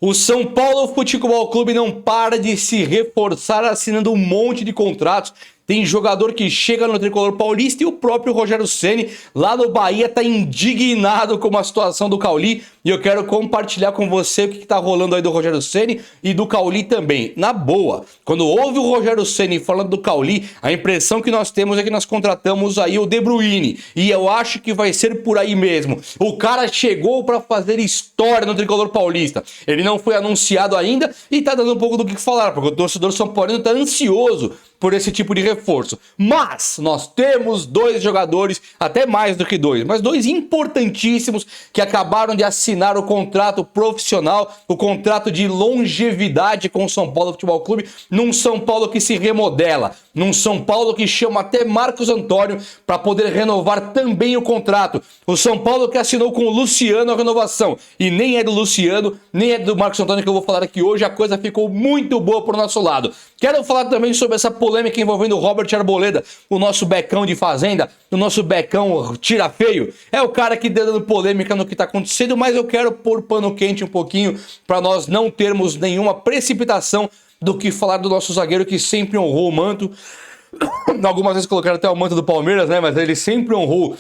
O São Paulo Futebol Clube não para de se reforçar assinando um monte de contratos. Tem jogador que chega no Tricolor Paulista e o próprio Rogério Ceni lá no Bahia tá indignado com a situação do Cauli. E eu quero compartilhar com você o que tá rolando aí do Rogério Ceni e do Cauli também. Na boa, quando ouve o Rogério Ceni falando do Cauli, a impressão que nós temos é que nós contratamos aí o De Bruyne. E eu acho que vai ser por aí mesmo. O cara chegou para fazer história no Tricolor Paulista. Ele não foi anunciado ainda e tá dando um pouco do que falar, porque o torcedor São Paulino tá ansioso por esse tipo de reforço. Mas nós temos dois jogadores, até mais do que dois, mas dois importantíssimos que acabaram de assinar o contrato profissional, o contrato de longevidade com o São Paulo Futebol Clube, num São Paulo que se remodela, num São Paulo que chama até Marcos Antônio para poder renovar também o contrato. O São Paulo que assinou com o Luciano a renovação, e nem é do Luciano, nem é do Marcos Antônio que eu vou falar aqui hoje, a coisa ficou muito boa pro nosso lado. Quero falar também sobre essa polêmica envolvendo o Robert Arboleda, o nosso becão de fazenda, o nosso becão tira feio. É o cara que tá dando polêmica no que tá acontecendo, mas eu quero pôr pano quente um pouquinho para nós não termos nenhuma precipitação do que falar do nosso zagueiro que sempre honrou o manto. Algumas vezes colocaram até o manto do Palmeiras, né? Mas ele sempre honrou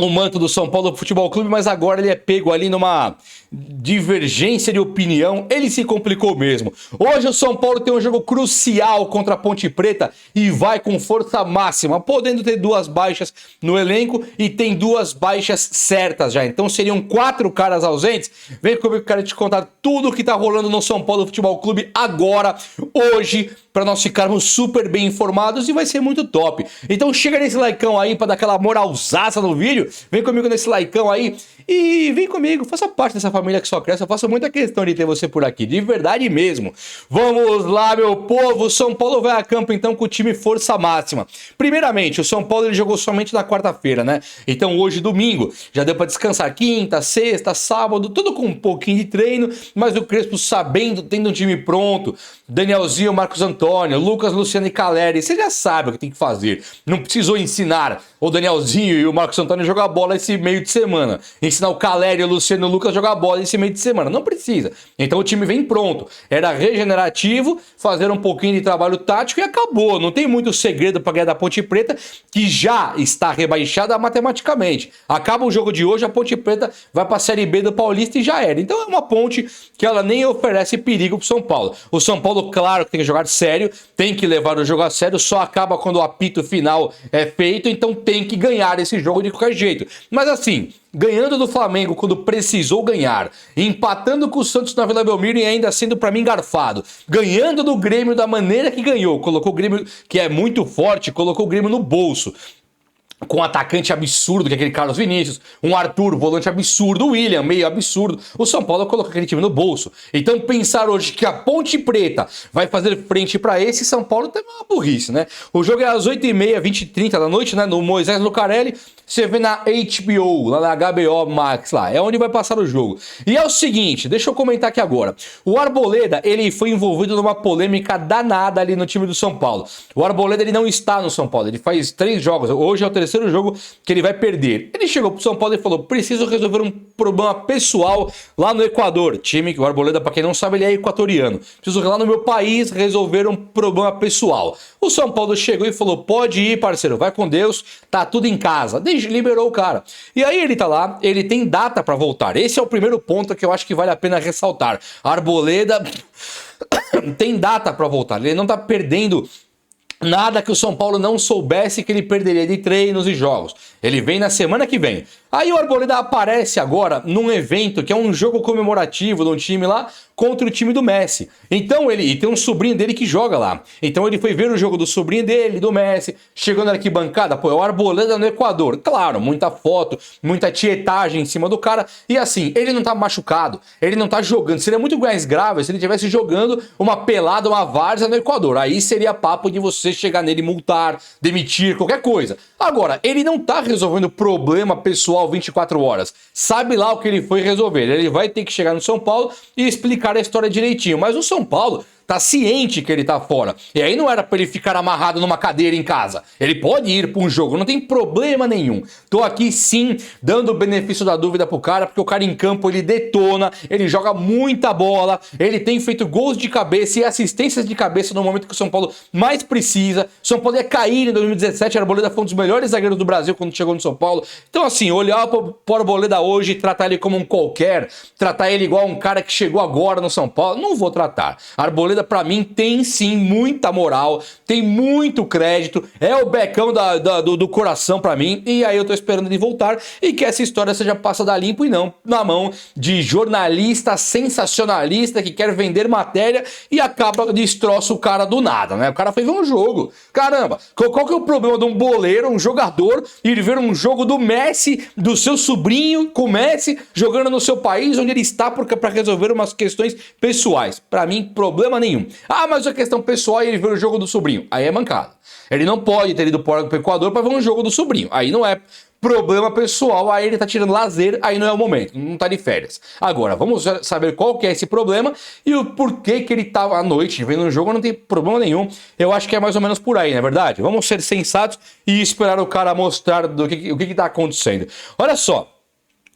o manto do São Paulo Futebol Clube, mas agora ele é pego ali numa divergência de opinião. Ele se complicou mesmo. Hoje o São Paulo tem um jogo crucial contra a Ponte Preta e vai com força máxima, podendo ter duas baixas no elenco e tem duas baixas certas já. Então seriam 4 caras ausentes. Vem comigo que eu quero te contar tudo o que tá rolando no São Paulo Futebol Clube agora, hoje, para nós ficarmos super bem informados e vai ser muito top. Então chega nesse likeão aí para dar aquela moralzaça no vídeo. Vem comigo nesse likeão aí e vem comigo, faça parte dessa família que só cresce. Eu faço muita questão de ter você por aqui, de verdade mesmo. Vamos lá, meu povo. O São Paulo vai a campo então com o time força máxima. Primeiramente, o São Paulo ele jogou somente na quarta-feira, né? Então hoje, domingo, já deu para descansar quinta, sexta, sábado, tudo com um pouquinho de treino, mas o Crespo sabendo, tendo um time pronto, Danielzinho, Marcos Antônio, Lucas, Luciano e Caleri, você já sabe o que tem que fazer. Não precisou ensinar o Danielzinho e o Marcos Antônio jogar bola esse meio de semana. Ensinar o Caleri, o Luciano e o Lucas jogar bola esse meio de semana. Não precisa. Então o time vem pronto. Era regenerativo, fazer um pouquinho de trabalho tático e acabou. Não tem muito segredo para ganhar da Ponte Preta, que já está rebaixada matematicamente. Acaba o jogo de hoje, a Ponte Preta vai para a Série B do Paulista e já era. Então é uma ponte que ela nem oferece perigo pro São Paulo. O São Paulo, claro que tem que jogar sério, tem que levar o jogo a sério, só acaba quando o apito final é feito, então tem que ganhar esse jogo de qualquer jeito. Mas assim, ganhando do Flamengo quando precisou ganhar, empatando com o Santos na Vila Belmiro e ainda sendo pra mim garfado, ganhando do Grêmio da maneira que ganhou, colocou o Grêmio, que é muito forte, colocou o Grêmio no bolso. Com um atacante absurdo, que é aquele Carlos Vinícius, um Arthur, volante absurdo, o William, meio absurdo. O São Paulo colocou aquele time no bolso. Então pensar hoje que a Ponte Preta vai fazer frente para esse São Paulo também é uma burrice, né? O jogo é às 8h30, 20h30 da noite, né? No Moisés Lucarelli. Você vê na HBO, lá na HBO Max, lá. É onde vai passar o jogo. E é o seguinte, deixa eu comentar aqui agora. O Arboleda, ele foi envolvido numa polêmica danada ali no time do São Paulo. O Arboleda, ele não está no São Paulo. Ele faz 3 jogos. Hoje é o terceiro jogo que ele vai perder. Ele chegou pro São Paulo e falou: preciso resolver um problema pessoal lá no Equador. Time que o Arboleda, pra quem não sabe, ele é equatoriano. Preciso ir lá no meu país resolver um problema pessoal. O São Paulo chegou e falou: pode ir, parceiro, vai com Deus, tá tudo em casa. Liberou o cara. E aí ele tá lá, ele tem data pra voltar. Esse é o primeiro ponto que eu acho que vale a pena ressaltar. A Arboleda tem data pra voltar. Ele não tá perdendo nada que o São Paulo não soubesse que ele perderia de treinos e jogos. Ele vem na semana que vem. Aí o Arboleda aparece agora num evento que é um jogo comemorativo de um time lá contra o time do Messi. Então e tem um sobrinho dele que joga lá. Então ele foi ver o jogo do sobrinho dele, do Messi, chegando na arquibancada, pô, é o Arboleda no Equador. Claro, muita foto, muita tietagem em cima do cara. E assim, ele não tá machucado, ele não tá jogando. Seria muito mais grave se ele estivesse jogando uma pelada, uma várzea no Equador. Aí seria papo de você chegar nele, multar, demitir, qualquer coisa. Agora, ele não tá resolvendo problema pessoal 24 horas. Sabe lá o que ele foi resolver. Ele vai ter que chegar no São Paulo e explicar a história direitinho. Mas o São Paulo tá ciente que ele tá fora. E aí não era pra ele ficar amarrado numa cadeira em casa. Ele pode ir pra um jogo, não tem problema nenhum. Tô aqui sim, dando o benefício da dúvida pro cara, porque o cara em campo ele detona, ele joga muita bola, ele tem feito gols de cabeça e assistências de cabeça no momento que o São Paulo mais precisa. O São Paulo ia cair em 2017, a Arboleda foi um dos melhores zagueiros do Brasil quando chegou no São Paulo. Então assim, olhar pro Arboleda hoje e tratar ele como um qualquer, tratar ele igual um cara que chegou agora no São Paulo, não vou tratar. A Arboleda pra mim tem sim muita moral, tem muito crédito, é o becão do coração pra mim, e aí eu tô esperando ele voltar e que essa história seja passada limpo e não na mão de jornalista sensacionalista que quer vender matéria e acaba destroça o cara do nada, né? O cara foi ver um jogo. Caramba, qual que é o problema de um boleiro, um jogador, ir ver um jogo do Messi, do seu sobrinho com o Messi, jogando no seu país onde ele está para resolver umas questões pessoais? Pra mim, problema nenhum. Ah, mas a questão pessoal é ele ver o jogo do sobrinho. Aí é mancada. Ele não pode ter ido para o Equador para ver um jogo do sobrinho. Aí não é problema pessoal, aí ele tá tirando lazer, aí não é o momento, não tá de férias. Agora, vamos saber qual que é esse problema e o porquê que ele tava à noite vendo um jogo, não tem problema nenhum. Eu acho que é mais ou menos por aí, não é verdade? Vamos ser sensatos e esperar o cara mostrar o que tá acontecendo. Olha só,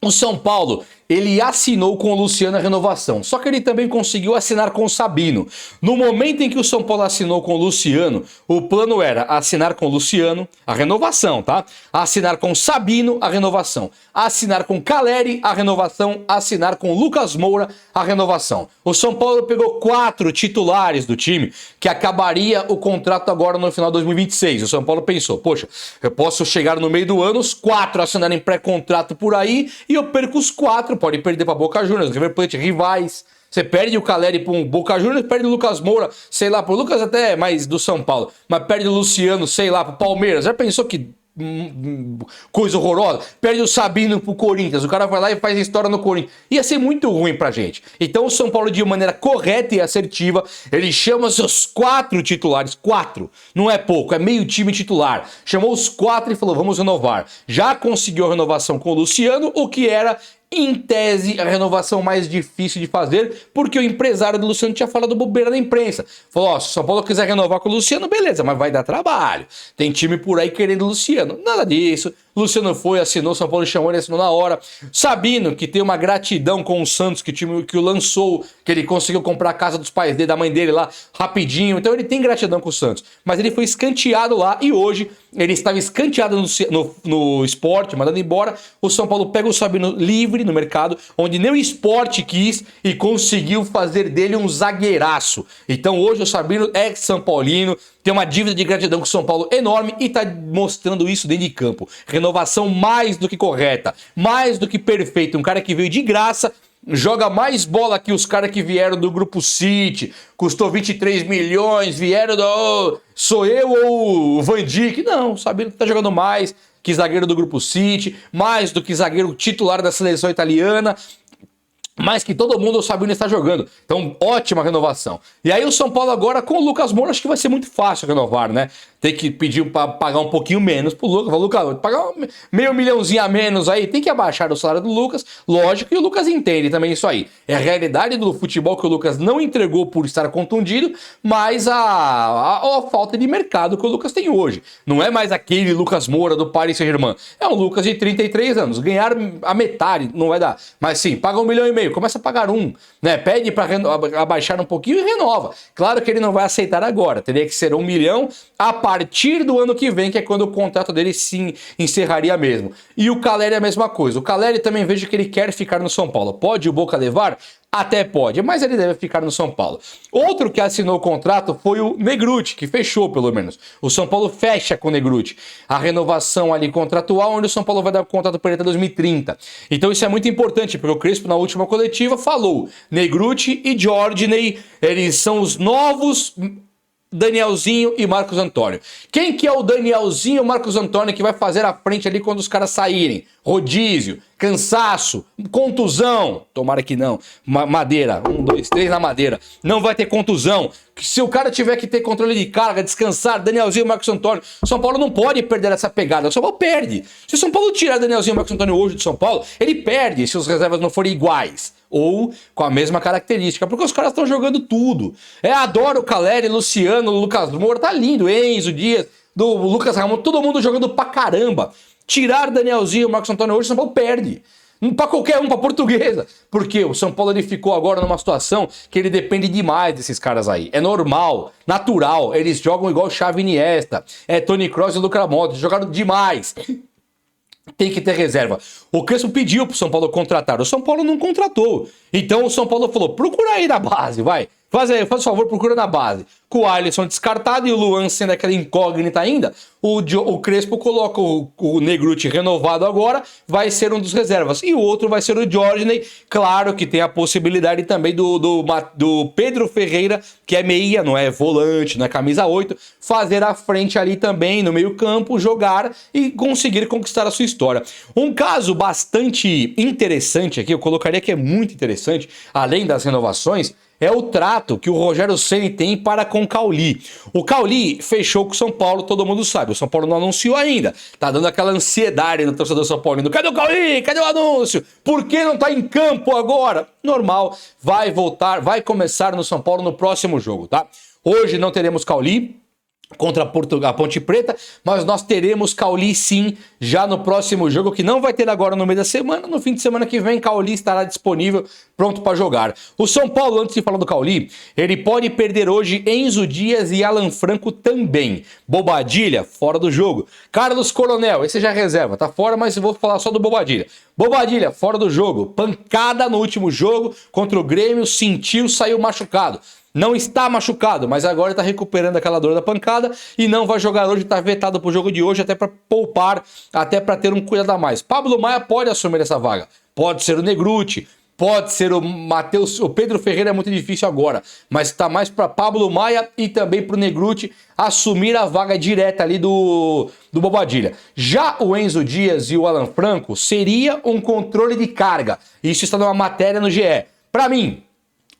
o São Paulo, ele assinou com o Luciano a renovação, só que ele também conseguiu assinar com o Sabino. No momento em que o São Paulo assinou com o Luciano, o plano era assinar com o Luciano a renovação, tá? Assinar com o Sabino a renovação, assinar com Caleri a renovação, assinar com o Lucas Moura a renovação. O São Paulo pegou 4 titulares do time que acabaria o contrato agora no final de 2026. O São Paulo pensou, poxa, eu posso chegar no meio do ano, os 4 assinarem pré-contrato por aí e eu perco os 4. Pode perder para Boca Juniors, River Plate, rivais. Você perde o Caleri para um Boca Juniors, perde o Lucas Moura, sei lá, pro Lucas até mais do São Paulo, mas perde o Luciano, sei lá, pro Palmeiras. Já pensou que coisa horrorosa? Perde o Sabino pro Corinthians, o cara vai lá e faz história no Corinthians. Ia ser muito ruim pra gente. Então o São Paulo, de maneira correta e assertiva, ele chama seus 4 titulares, 4, não é pouco, é meio time titular. Chamou os 4 e falou, vamos renovar. Já conseguiu a renovação com o Luciano, o que era, em tese, a renovação mais difícil de fazer, porque o empresário do Luciano tinha falado bobeira na imprensa. Falou, ó, se o São Paulo quiser renovar com o Luciano, beleza, mas vai dar trabalho. Tem time por aí querendo o Luciano. Nada disso. Luciano foi, assinou, São Paulo chamou, ele assinou na hora. Sabino, que tem uma gratidão com o Santos, que o time que o lançou, que ele conseguiu comprar a casa dos pais dele, da mãe dele lá, rapidinho. Então ele tem gratidão com o Santos. Mas ele foi escanteado lá e hoje ele estava escanteado no esporte, mandando embora. O São Paulo pega o Sabino livre no mercado, onde nem o esporte quis e conseguiu fazer dele um zagueiraço. Então hoje o Sabino é São Paulino, tem uma dívida de gratidão com o São Paulo enorme e tá mostrando isso dentro de campo. Renovação mais do que correta, mais do que perfeita. Um cara que veio de graça, joga mais bola que os caras que vieram do Grupo City, custou 23 milhões, vieram do... sou eu ou o Van Dijk? Não, Sabino tá jogando mais que zagueiro do Grupo City, mais do que zagueiro titular da seleção italiana, mais que todo mundo, o Sabino está jogando. Então, ótima renovação. E aí o São Paulo agora, com o Lucas Moura, acho que vai ser muito fácil renovar, né? Tem que pedir para pagar um pouquinho menos pro Lucas. Fala, Lucas, pagar meio milhãozinho a menos aí, tem que abaixar o salário do Lucas, lógico, e o Lucas entende também isso aí. É a realidade do futebol que o Lucas não entregou por estar contundido, mas a falta de mercado que o Lucas tem hoje. Não é mais aquele Lucas Moura do Paris Saint-Germain. É um Lucas de 33 anos. Ganhar a metade não vai dar. Mas sim, paga 1,5 milhão. Começa a pagar 1, né? Pede para abaixar um pouquinho e renova. Claro que ele não vai aceitar agora. Teria que ser 1 milhão a partir do ano que vem, que é quando o contrato dele sim encerraria mesmo. E o Caleri é a mesma coisa. O Caleri também vejo que ele quer ficar no São Paulo. Pode o Boca levar? Até pode, mas ele deve ficar no São Paulo. Outro que assinou o contrato foi o Negrutti, que fechou pelo menos. O São Paulo fecha com o Negrutti. A renovação ali contratual, onde o São Paulo vai dar o contrato para ele até 2030. Então isso é muito importante, porque o Crespo na última coletiva falou, Negrutti e Jorginho, eles são os novos Danielzinho e Marcos Antônio. Quem que é o Danielzinho e o Marcos Antônio que vai fazer a frente ali quando os caras saírem? Rodízio, cansaço, contusão. Tomara que não. Madeira, 1, 2, 3 na madeira. Não vai ter contusão. Se o cara tiver que ter controle de carga, descansar, Danielzinho e Marcos Antônio. São Paulo não pode perder essa pegada. O São Paulo perde. Se o São Paulo tirar Danielzinho e Marcos Antônio hoje do São Paulo, ele perde se os reservas não forem iguais. ou com a mesma característica, porque os caras estão jogando tudo. Adoro o Caleri, Luciano, Lucas Moura, tá lindo, Enzo, Dias, do Lucas Ramon, todo mundo jogando pra caramba. Tirar Danielzinho e o Marcos Antônio hoje, o São Paulo perde. Pra qualquer um, pra Portuguesa. Porque o São Paulo ele ficou agora numa situação que ele depende demais desses caras aí. É normal, natural. Eles jogam igual Xavi e Iniesta. Toni Kroos e Luka Modric. Jogaram demais. Tem que ter reserva. O Crespo pediu pro São Paulo contratar. O São Paulo não contratou. Então o São Paulo falou, procura aí na base, vai. Faz o favor, procura na base. Com o Alisson descartado e o Luan sendo aquela incógnita ainda, o Crespo coloca o Negruti renovado agora, vai ser um dos reservas. E o outro vai ser o Jorginho. Claro que tem a possibilidade também do Pedro Ferreira, que é meia, não é volante, não é camisa 8, fazer a frente ali também no meio campo, jogar e conseguir conquistar a sua história. Um caso bastante interessante aqui, eu colocaria que é muito interessante, além das renovações, é o trato que o Rogério Ceni tem para com o Cauli. O Cauli fechou com o São Paulo, todo mundo sabe. O São Paulo não anunciou ainda. Tá dando aquela ansiedade no torcedor São Paulino. Cadê o Cauli? Cadê o anúncio? Por que não tá em campo agora? Normal, vai voltar, vai começar no São Paulo no próximo jogo, tá? Hoje não teremos Cauli contra a Ponte Preta, mas nós teremos Cauli sim, já no próximo jogo, que não vai ter agora no meio da semana. No fim de semana que vem, Cauli estará disponível, pronto para jogar. O São Paulo, antes de falar do Cauli, ele pode perder hoje Enzo Dias e Alan Franco também. Bobadilha, fora do jogo. Carlos Coronel, esse já é reserva, tá fora, mas eu vou falar só do Bobadilha. Bobadilha, fora do jogo. Pancada no último jogo contra o Grêmio, sentiu, saiu machucado. Não está machucado, mas agora está recuperando aquela dor da pancada e não vai jogar hoje, está vetado para o jogo de hoje, até para poupar, até para ter um cuidado a mais. Pablo Maia pode assumir essa vaga, pode ser o Negruti, pode ser o Matheus, o Pedro Ferreira é muito difícil agora, mas está mais para Pablo Maia e também para o Negruti assumir a vaga direta ali do Bobadilha. Já o Enzo Dias e o Alan Franco seria um controle de carga, isso está numa matéria no GE. Para mim,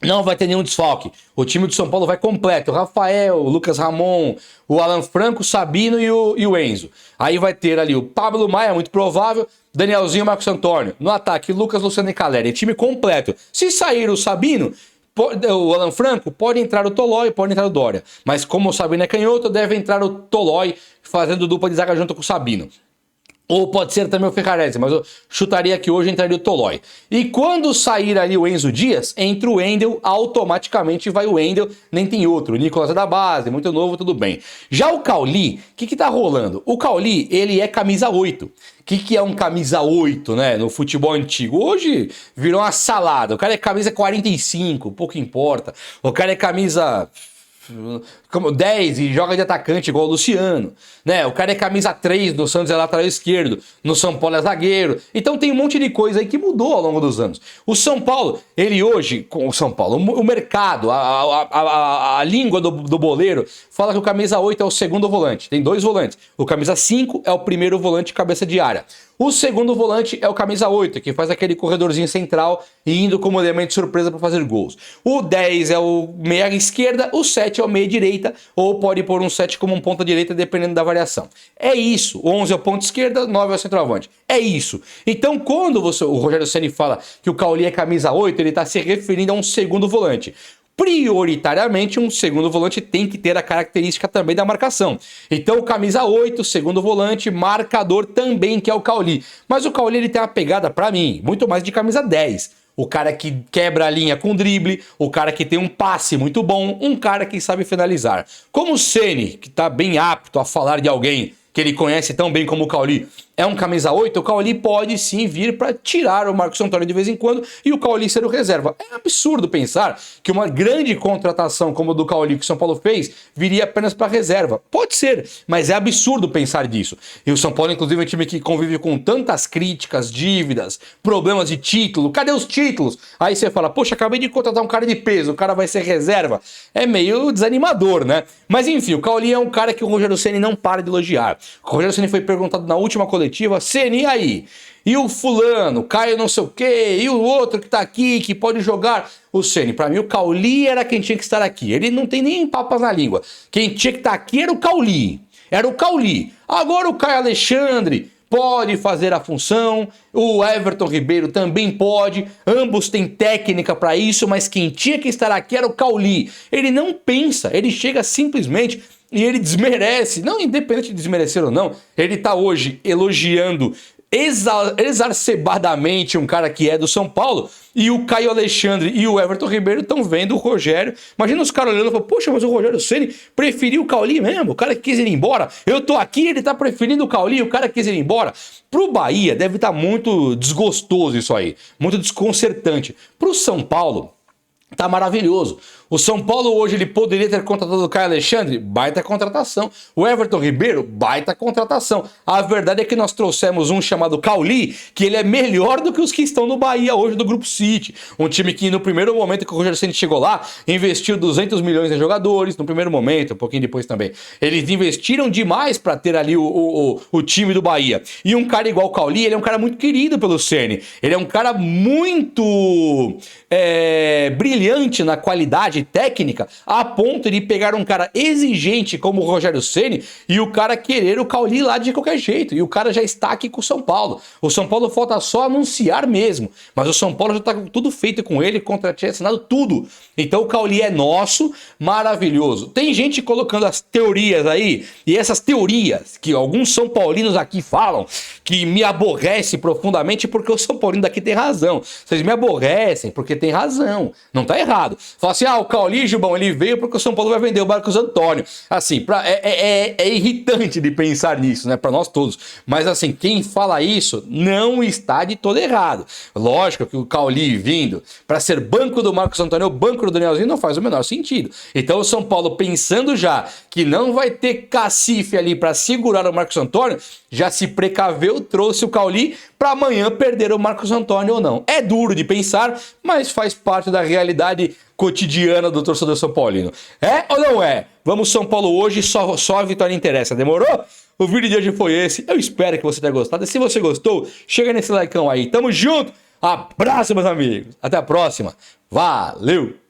não vai ter nenhum desfalque. O time do São Paulo vai completo. O Rafael, o Lucas Ramon, o Alan Franco, o Sabino e o Enzo. Aí vai ter ali o Pablo Maia, muito provável, Danielzinho e Marcos Antônio. No ataque, Lucas, Luciano e Caleri. Time completo. Se sair o Sabino, o Alan Franco, pode entrar o Tolói, pode entrar o Dória. Mas como o Sabino é canhoto, deve entrar o Tolói fazendo dupla de zaga junto com o Sabino. Ou pode ser também o Ferrarese, mas eu chutaria que hoje entraria o Tolói. E quando sair ali o Enzo Dias, entra o Wendel, automaticamente vai o Wendel, nem tem outro. O Nicolas é da base, muito novo, tudo bem. Já o Cauli, o que tá rolando? O Cauli, ele é camisa 8. O que é um camisa 8, né, no futebol antigo? Hoje virou uma salada. O cara é camisa 45, pouco importa. O cara é camisa como 10 e joga de atacante igual o Luciano, né? O cara é camisa 3 no Santos, é lateral esquerdo, no São Paulo é zagueiro. Então tem um monte de coisa aí que mudou ao longo dos anos. O São Paulo, ele hoje, com o São Paulo, o mercado, a língua do boleiro fala que o camisa 8 é o segundo volante. Tem dois volantes. O camisa 5 é o primeiro volante cabeça de área. O segundo volante é o camisa 8, que faz aquele corredorzinho central e indo como elemento de surpresa para fazer gols. O 10 é o meia esquerda, o 7 é o meia direita, ou pode pôr um 7 como um ponta direita, dependendo da variação. É isso. O 11 é o ponta esquerda, 9 é o centroavante. É isso. Então, quando o Rogério Ceni fala que o Cauli é camisa 8, ele está se referindo a um segundo volante. Prioritariamente, um segundo volante tem que ter a característica também da marcação. Então, camisa 8, segundo volante, marcador também, que é o Cauli. Mas o Cauli, ele tem uma pegada, pra mim, muito mais de camisa 10. O cara que quebra a linha com drible, o cara que tem um passe muito bom, um cara que sabe finalizar. Como o Ceni, que tá bem apto a falar de alguém que ele conhece tão bem como o Cauli, é um camisa 8, o Cauli pode sim vir para tirar o Marcos Antônio de vez em quando e o Cauli ser o reserva. É absurdo pensar que uma grande contratação como a do Cauli que o São Paulo fez viria apenas para reserva. Pode ser, mas é absurdo pensar disso. E o São Paulo, inclusive, é um time que convive com tantas críticas, dívidas, problemas de título. Cadê os títulos? Aí você fala, poxa, acabei de contratar um cara de peso, o cara vai ser reserva. É meio desanimador, né? Mas enfim, o Cauli é um cara que o Rogério Ceni não para de elogiar. O Rogério Ceni foi perguntado na última coletiva, Ceni, e aí? E o fulano, Caio não sei o quê, e o outro que tá aqui, que pode jogar? O Ceni, pra mim o Cauli era quem tinha que estar aqui. Ele não tem nem papas na língua. Quem tinha que estar aqui era o Cauli. Era o Cauli. Agora o Caio Alexandre pode fazer a função, o Everton Ribeiro também pode, ambos têm técnica para isso, mas quem tinha que estar aqui era o Cauli. Ele não pensa, ele chega simplesmente e ele desmerece, não independente de desmerecer ou não, ele tá hoje elogiando exacerbadamente um cara que é do São Paulo, e o Caio Alexandre e o Everton Ribeiro estão vendo o Rogério. Imagina os caras olhando e falando, poxa, mas o Rogério Ceni preferiu o Cauli mesmo, o cara que quis ir embora. Eu tô aqui, ele tá preferindo o Cauli, o cara que quis ir embora. Pro Bahia deve estar muito desgostoso isso aí, muito desconcertante. Pro São Paulo, tá maravilhoso. O São Paulo hoje ele poderia ter contratado o Caio Alexandre, baita contratação. O Everton Ribeiro, baita contratação. A verdade é que nós trouxemos um chamado Cauli, que ele é melhor do que os que estão no Bahia hoje do Grupo City. Um time que no primeiro momento que o Rogério Ceni chegou lá, investiu 200 milhões em jogadores, no primeiro momento, um pouquinho depois também. Eles investiram demais para ter ali o time do Bahia. E um cara igual o Cauli, ele é um cara muito querido pelo Ceni. Ele é um cara muito brilhante na qualidade técnica, a ponto de pegar um cara exigente como o Rogério Ceni e o cara querer o Cauli lá de qualquer jeito, e o cara já está aqui com o São Paulo. O São Paulo falta só anunciar mesmo, mas o São Paulo já está com tudo feito com ele, contrato assinado, tudo. Então o Cauli é nosso, maravilhoso. Tem gente colocando as teorias aí, e essas teorias que alguns São Paulinos aqui falam, que me aborrece profundamente porque o São Paulino daqui tem razão. Vocês me aborrecem porque tem razão, não tá errado. Fala assim, o Cauli, Gilbão, ele veio porque o São Paulo vai vender o Marcos Antônio. Assim, é irritante de pensar nisso, né, pra nós todos. Mas assim, quem fala isso não está de todo errado. Lógico que o Cauli vindo para ser banco do Marcos Antônio ou banco do Danielzinho não faz o menor sentido. Então o São Paulo, pensando já que não vai ter cacife ali para segurar o Marcos Antônio, já se precaveu, trouxe o Cauli para amanhã perder o Marcos Antônio ou não. É duro de pensar, mas faz parte da realidade cotidiana do torcedor São Paulino. É ou não é? Vamos São Paulo hoje, só a vitória interessa. Demorou? O vídeo de hoje foi esse. Eu espero que você tenha gostado. E se você gostou, chega nesse likeão aí. Tamo junto. Abraço, meus amigos. Até a próxima. Valeu!